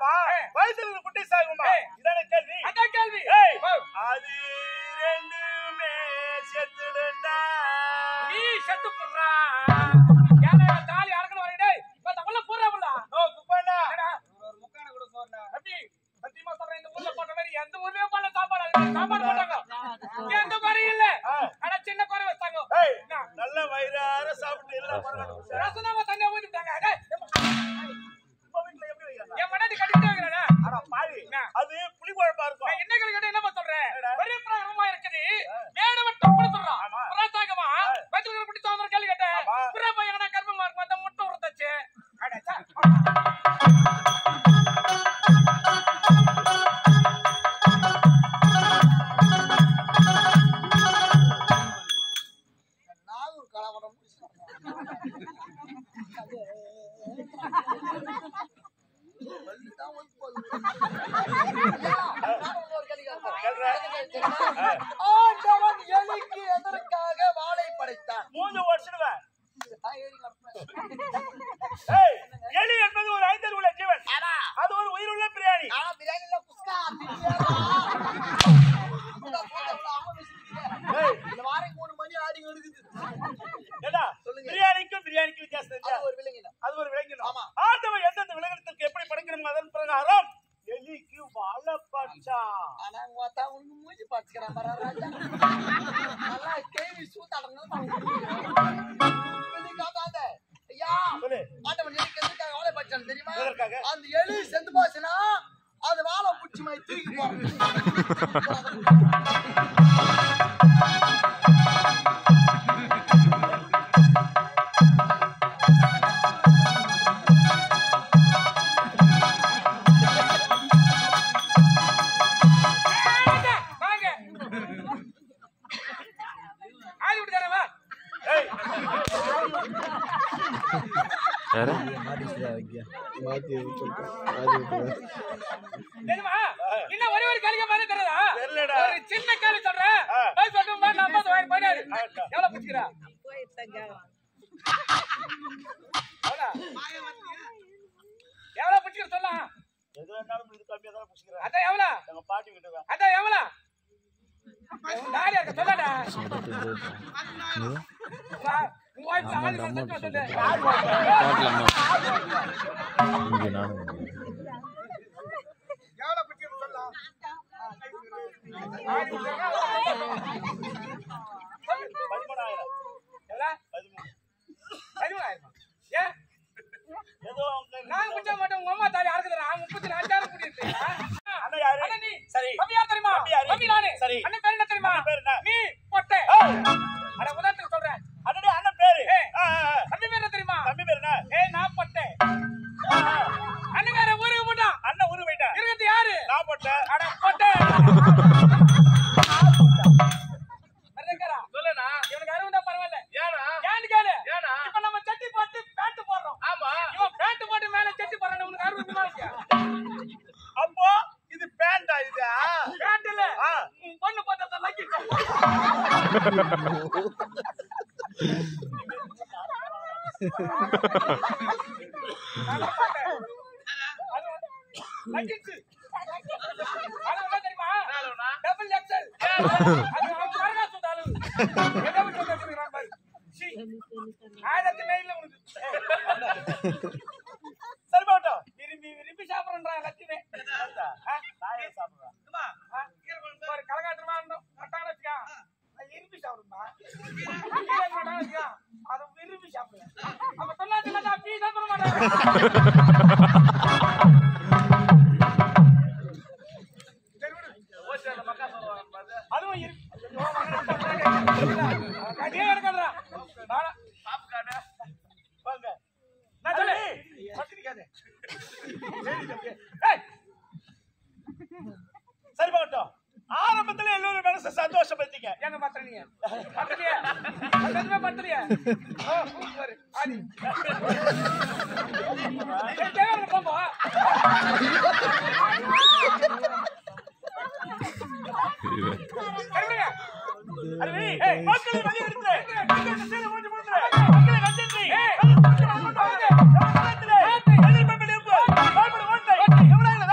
ஆமா வயசுல குட்டி சாகுமா இதானே கேள்வி அதான் கேள்வி அது ரெண்டுமே செத்துடா நீ செத்து போடுறா ஏன்னா தாலி அறக்கணும் வரடே இப்ப உள்ள போறவளா ஓ குப்பானா ஒரு முக்கான கூட சோறா அப்படி சத்தியமா சொல்றேன் இந்த ஊர்ல போட்ட மாதிரி எந்த ஊர்லயே பண்ண சாப்பாடு போட்டாங்க எந்த குறை இல்ல ஆனா சின்ன குறை வச்சாங்க நல்ல வயிறார சாப்பிட்டு எல்லாம் பரவாயில்லை ரசனாவ தண்ணியா ஊத்திட்டாங்க வீட்டுல எப்படி வைக்கிறாங்க என் மனதி கடிச்சு வைக்கிறானே ஆனா பாவி அது புளி குழம்பா இருக்கும் என்ன கேள்வி என்ன சொல்றேன் ஒரே பிரகரமா இருக்குது மேட மட்டும் கொடுத்துறான் பிரசாகமா வயித்துல குட்டி சாமர கேள்வி கேட்டேன் புறா பையனா கர்மமா இருக்கும் அந்த முட்டை உருத்தச்சு அடச்சா நாகூர் கலவரம் எலிக்கு எதற்காக வாழை படைத்தான் மூஞ்ச உடைச்சிடுவேன் எலி என்பது ஒரு ஐந்தறிவு உள்ள ஜீவன் அது ஒரு உயிருள்ள பிரியாணி பிரியாணிக்கும் வித்தியாசம் அது ஒரு விலங்கினம் ஆண்டவன் எந்தெந்த விலங்கினத்திற்கு எப்படி படைக்கணும் அதன் பிரகாரம் எலிக்கு வாழ பச்சா ஆனா உனக்கு மூஞ்சி பாத்துக்கிறான் நல்லா கேள்வி சூத்தாடணும் ஐயா ஆண்டவன் எலிக்கு எதுக்காக வாழை படைச்சான் தெரியுமா அந்த எலி செத்து போச்சுன்னா அது வாழை புடிச்சு மாதிரி தூக்கி ஒரே ஒரு கேள்வி மாதிரி தரதா ஒரு சின்ன கேள்வி சொல்றேன் எவ்வளவு பிடிக்கிறா எவ்வளவு பிடிக்கிற சொல்லலாம் அதான் எவ்வளவு பாட்டி கிட்ட அதான் எவ்வளவு சொல்லடா விரும்பி விரும்பி சாப்பிடுறா லட்சுமி ஒரு கலகாட்டமா இருந்தோம் வச்சுக்கா விரும்பி சாப்பிடுமா அதை விரும்பி சாப்பிடுவேன் அப்ப சொன்னா அப்படி சாப்பிட மாட்டேன் அதுவும் சரி போகட்டும் ஆரம்பத்துல எல்லோரும் மனசு சந்தோஷப்படுத்திக்க எங்க பத்திரிய பத்திரியா போம்பா மக்களை வழியெடுத்து மக்களை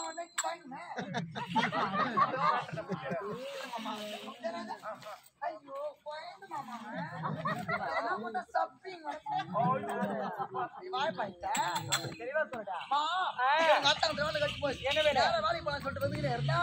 அன்னைக்கு வாங்கினே. ஐயோ போயிட்டு மாமா என்ன பண்ண சப்பிங் வாய் பாய்ட்டா தெரியவா சொல்றா மா எங்க அத்தா அந்த கட்டி போய் என்ன வேற வேலைக்கு போலாம் சொல்லிட்டு வந்துட்டே இருந்தா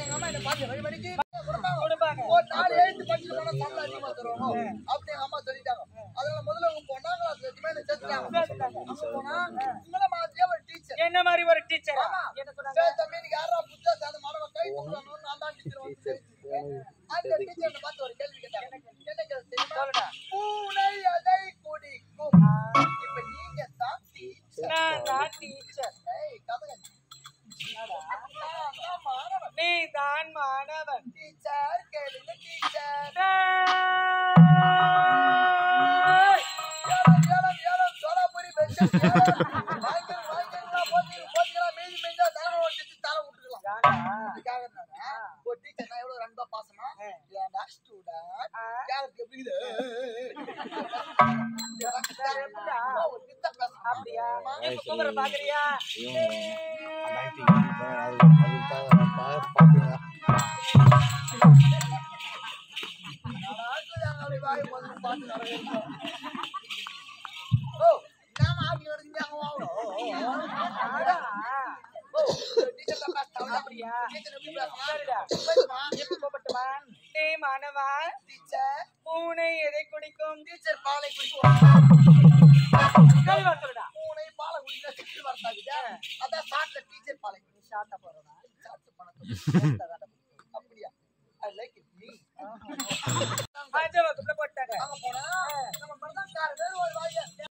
எங்க அம்மா என்ன பாத்து வழி வடிக்கு கொடுப்பாங்க ஒரு நாள் எழுந்து படிச்சு போனா சம்பளம் அதிகமா தருவாங்க அப்படி எங்க அம்மா சொல்லிட்டாங்க அதனால முதல்ல உங்க பொண்ணாங்க கிளாஸ் மேல சேர்த்துட்டாங்க அங்க போனா உங்கள மாதிரியே ஒரு டீச்சர் என்ன மாதிரி ஒரு டீச்சர் என்ன சொன்னாங்க தம்பி நீ யாரா புத்தா சாத மாடவ கை தூக்கறனு நான் தான் டீச்சர் வந்து அந்த டீச்சர் பார்த்து ஒரு கேள்வி கேட்டாங்க என்ன கேள்வி தெரியுமா பூனை அதை குடிக்கும் இப்ப நீங்க தான் டீச்சர் நான் தான் டீச்சர் ஏய் கதங்க நீ தான் மாணவன் டீச்சர் கேளுங்க டீச்சர் ஏலம் சோலாபுரி பெஸ்ட் வாங்கி போட்டுக்கலாம் மீதி மீந்தா தலை ஓட்டிட்டு தலை விட்டுக்கலாம் அதுக்காக ஒரு டீச்சர் நான் எவ்வளவு ரொம்ப பாசமா ஏன்டா ஸ்டூடண்ட் யாருக்கு எப்படி இது ஒரு வித்த பேச அப்படியா இப்ப பாக்குறியா மாணவா பூனை எதை குடிக்கும் டீச்சர் பாலை குடிக்கும் பூனை பாலை குடிக்க வரத்தாங்க அதான் சாட்ல டீச்சர் பாலை குடி சாட்டா போறதா சாட்டு பணம் அப்படியா ஐ லைக் இட் மீ